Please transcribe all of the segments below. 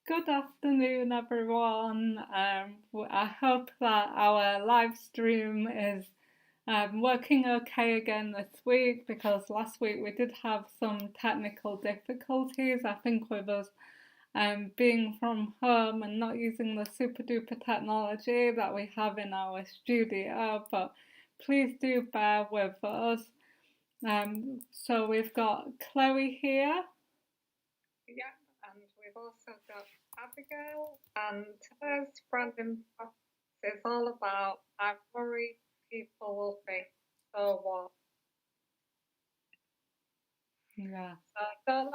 Good afternoon, everyone. I hope that our live stream is working okay again this week because last week we did have some technical difficulties. I think with us being from home and not using the super duper technology that we have in our studio, but please do bear with us. So we've got Chloe here. Yeah, and we've also got Abigail, and today's branding podcast is all about I worry people will think, so what? Yeah. So don't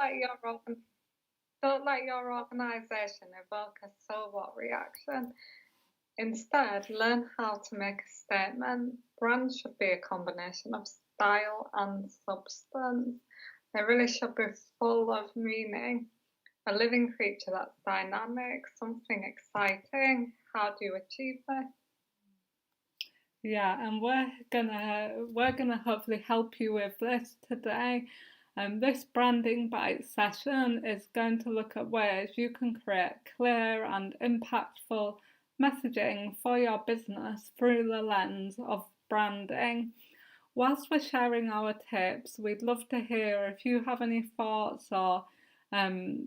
let your organisation evoke a so what reaction. Instead, learn how to make a statement. Brand should be a combination of style and substance. They really should be full of meaning. A living creature that's dynamic, something exciting. How do you achieve this? Yeah, and we're gonna hopefully help you with this today. This branding bite session is going to look at ways you can create clear and impactful messaging for your business through the lens of branding. Whilst we're sharing our tips, we'd love to hear if you have any thoughts um,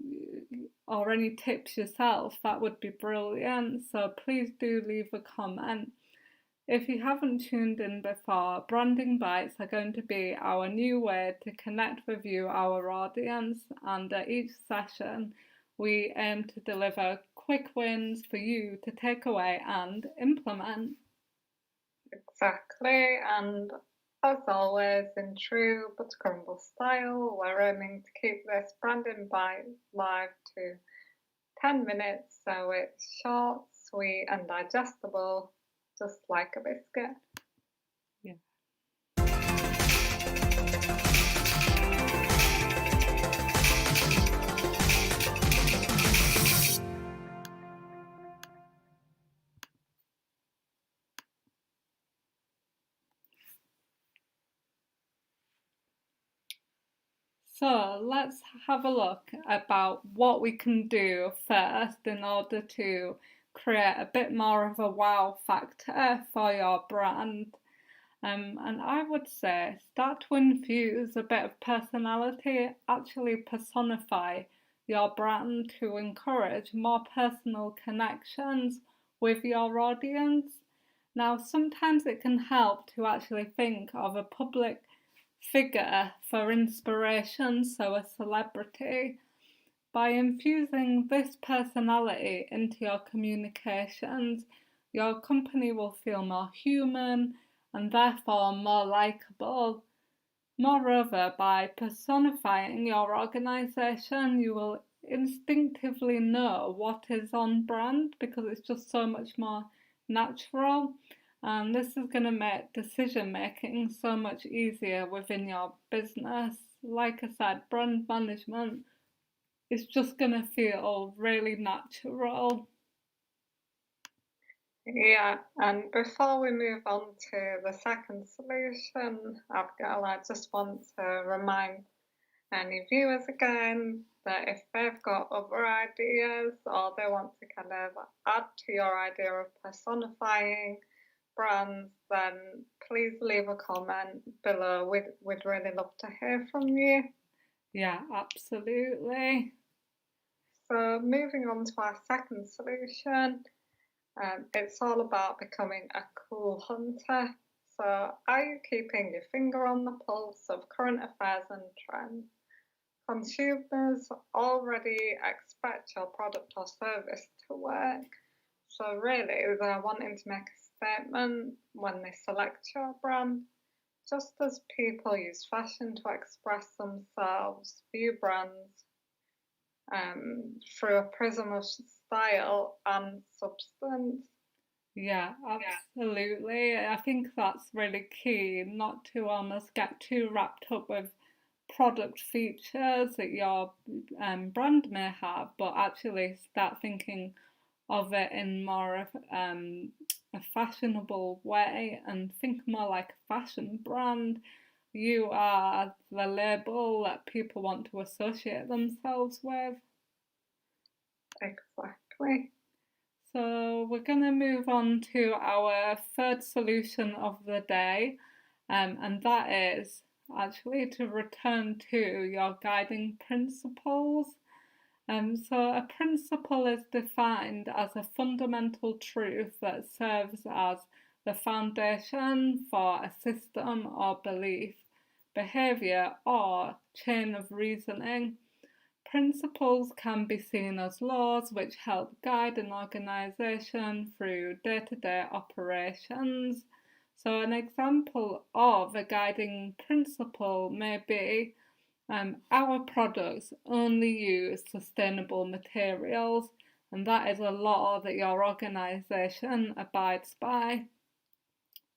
or any tips yourself. That would be brilliant. So please do leave a comment. If you haven't tuned in before, Branding Bites are going to be our new way to connect with you, our audience, and at each session, we aim to deliver quick wins for you to take away and implement. Exactly, and as always, in true but crumble style, we're aiming to keep this branding bite live to 10 minutes so it's short, sweet, and digestible, just like a biscuit. Yeah. So let's have a look about what we can do first in order to create a bit more of a wow factor for your brand. And I would say start to infuse a bit of personality, actually personify your brand to encourage more personal connections with your audience. Now, sometimes it can help to actually think of a public figure for inspiration, so a celebrity. By infusing this personality into your communications, your company will feel more human and therefore more likable. Moreover, by personifying your organization, you will instinctively know what is on brand because it's just so much more natural. And this is going to make decision making so much easier within your business. Like I said, brand management is just going to feel really natural. Yeah, and before we move on to the second solution, Abigail, I just want to remind any viewers again that if they've got other ideas or they want to kind of add to your idea of personifying brands, then please leave a comment below. We'd really love to hear from you. Yeah, absolutely. So, moving on to our second solution, it's all about becoming a cool hunter. So, are you keeping your finger on the pulse of current affairs and trends? Consumers already expect your product or service to work. So, really, they're wanting to make a statement when they select your brand. Just as people use fashion to express themselves, view brands through a prism of style and substance. Yeah, absolutely. I think that's really key not to almost get too wrapped up with product features that your brand may have, but actually start thinking of it in more of a fashionable way and think more like a fashion brand. You are the label that people want to associate themselves with. Exactly. So we're going to move on to our third solution of the day, and that is actually to return to your guiding principles. So a principle is defined as a fundamental truth that serves as the foundation for a system or belief, behavior, or chain of reasoning. Principles can be seen as laws which help guide an organization through day-to-day operations. So an example of a guiding principle may be our products only use sustainable materials, and that is a law that your organization abides by.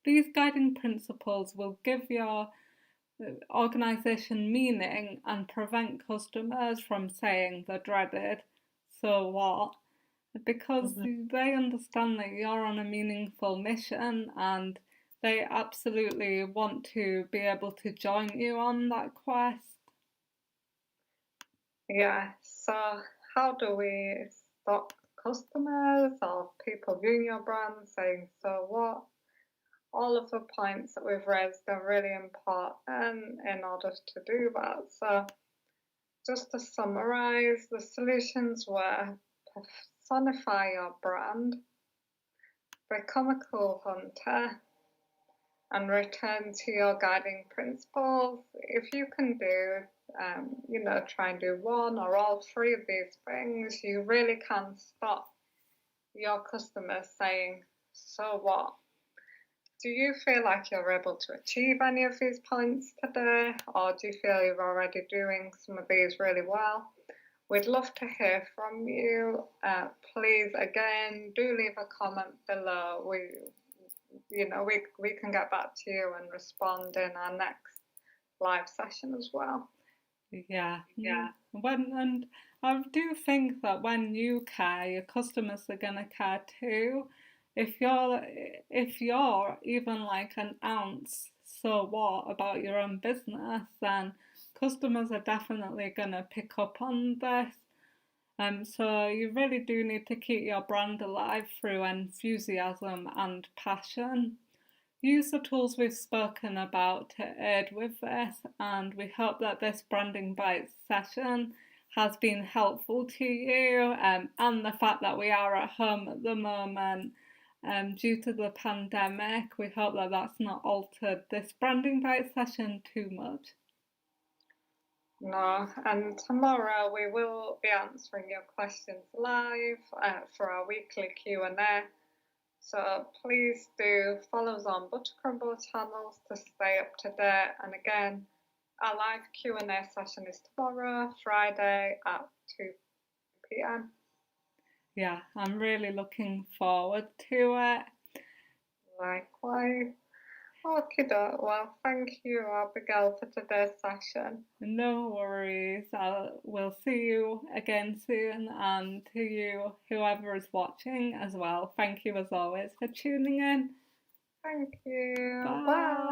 These guiding principles will give your organization meaning and prevent customers from saying the dreaded "so what?" because they understand that you're on a meaningful mission and they absolutely want to be able to join you on that quest. Yeah, so how do we stop customers or people viewing your brand saying, so what? All of the points that we've raised are really important in order to do that. So, just to summarize, the solutions were personify your brand, become a cool hunter, and return to your guiding principles. If you can do, try and do one or all three of these things, you really can stop your customers saying, so what? Do you feel like you're able to achieve any of these points today, or do you feel you're already doing some of these really well? We'd love to hear from you. Please, again, do leave a comment below. We can get back to you and respond in our next live session as well. Yeah. And I do think that when you care, your customers are gonna care too. If you're even like an ounce so what about your own business, then customers are definitely gonna pick up on this. So you really do need to keep your brand alive through enthusiasm and passion. Use the tools we've spoken about to aid with this, and we hope that this Branding Bites session has been helpful to you, and the fact that we are at home at the moment due to the pandemic. We hope that that's not altered this Branding Bites session too much. No, and tomorrow we will be answering your questions live for our weekly Q&A. So please do follow us on Buttercrumble channels to stay up to date. And again, our live Q&A session is tomorrow, Friday at 2 p.m. Yeah, I'm really looking forward to it. Likewise. Okay, well, thank you, Abigail, for today's session. No worries. We'll see you again soon, and to you, whoever is watching as well. Thank you as always for tuning in. Thank you. Bye. Bye.